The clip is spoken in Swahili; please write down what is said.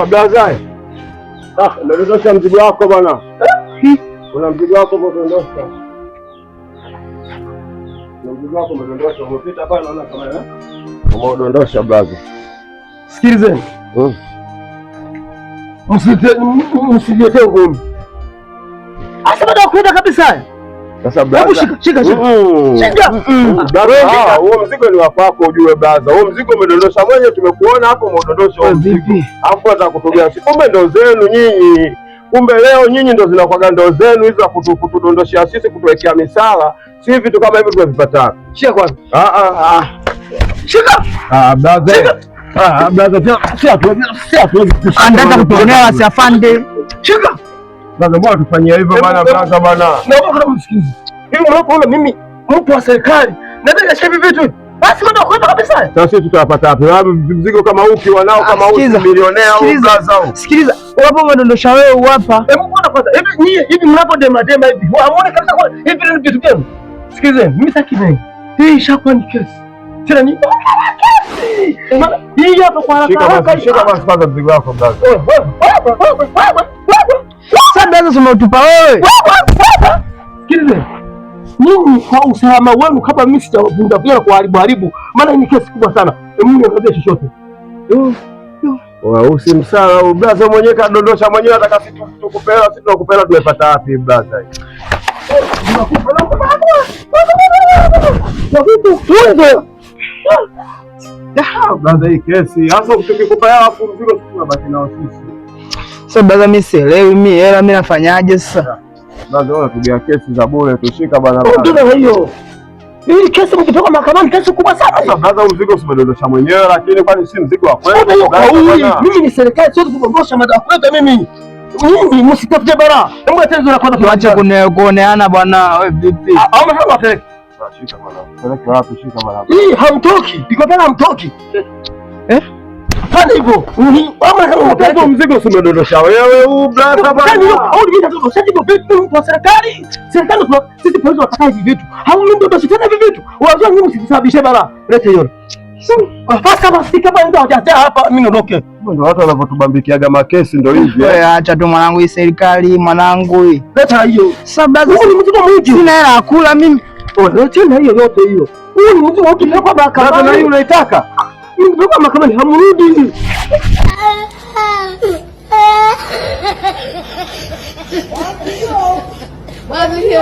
Blaza. Ndondosha mzigo wako bwana. Kuna mzigo wako umedondosha. Mzigo wako umedondosha. Umepita pale naona kama umeudondosha blaza. Sikilizeni. Msijete ngumi. Asa bado kwenda kabisa. Sasa blaza. Shika. Blaza, huo mzigo ni wako ujue blaza. Huo mzigo umedondosha mwenye tumekuona hapo umeudondosha huo mzigo. Alafu atakutogea. Kumbe ndo zenu nyinyi. Kumbe leo nyinyi ndo zinakuwa ndo zenu hizo kutudondoshia sisi kutuwekea misala. Si vitu kama hivi tunavipata. Shika kwanza. Shika. Blaza. Blaza, anataka kutuonea wasiafande. Shika. Blaza, mbona tufanyia hivyo bwana blaza bwana? Naomba kama msikizi. Hivi unapoona mimi mtu wa serikali, nataka hivi vitu. Basi kwenda kwenda kabisa. Sasa sisi tutapata wapi? Mzigo kama uki wanao kama uki milionea au blaza. Sikiliza. Wapo madondosha wewe hapa. Hebu mbona kwanza? Hivi mnapodema hivi. Hamuone kabisa kwa hivi ni vitu gani? Sikilizeni, mimi sitaki nini. Hii ishakuwa ni kesi. Tena ni kesi. Hii hapa kwa haraka. Shika basi kwanza mzigo wako blaza. Sasa blaza umeutupa wewe. Sikilizeni. Mimi kwa usalama wenu kama mimi sitavunja vile kwa haribu. Maana ni kesi kubwa sana. Mimi niangalie chochote. Usimsahau blaza, mwenyewe kadondosha mwenyewe, ataka sisi tukupela tumepata wapi blaza? Blaza, hii kesi hasa tukikupa yao afu mzigo tunabaki nao sisi. Sasa blaza, mimi sielewi mimi hela mimi nafanyaje sasa? Blaza, wewe unapiga kesi za bure tushika bana. Ndio hiyo. Hii kesi mkitoka mahakamani kesi kubwa sana. Sasa blaza, mzigo usimedondosha mwenyewe, lakini kwani si mzigo wa kweli? Mimi ni serikali, siwezi kudondosha mada kwetu mimi. Mimi msitafute bara. Hebu tatizo la kwanza tuache kuoneana bwana. Wewe vipi? Au mnataka peleke? Shika bwana. Peleke wapi? Shika bwana. Hii hamtoki. Iko tena hamtoki. Fanya hivyo. Kama kama mzigo usimedondosha wewe huu blaza bwana. Au ni vitu sasa vitu kwa serikali. Serikali sisi polisi wataka hivi vitu. Hao mimi ndo sitana hivi vitu. Unajua mimi msisababishe bara. Leta hiyo. Sasa basi kama ndio hata hapa mimi niondoke. Ndio watu wanavyotubambikiaga makesi ndio hivi. Wewe acha tu mwanangu, hii serikali mwanangu hii. Leta hiyo. Sasa blaza, ni mzigo mwingi. Sina hela ya kula mimi. Leta hiyo yote hiyo. Huu ni mzigo ukipeleka mahakamani na hiyo unaitaka. Ndio kama ni hamrudi. Wapi hiyo?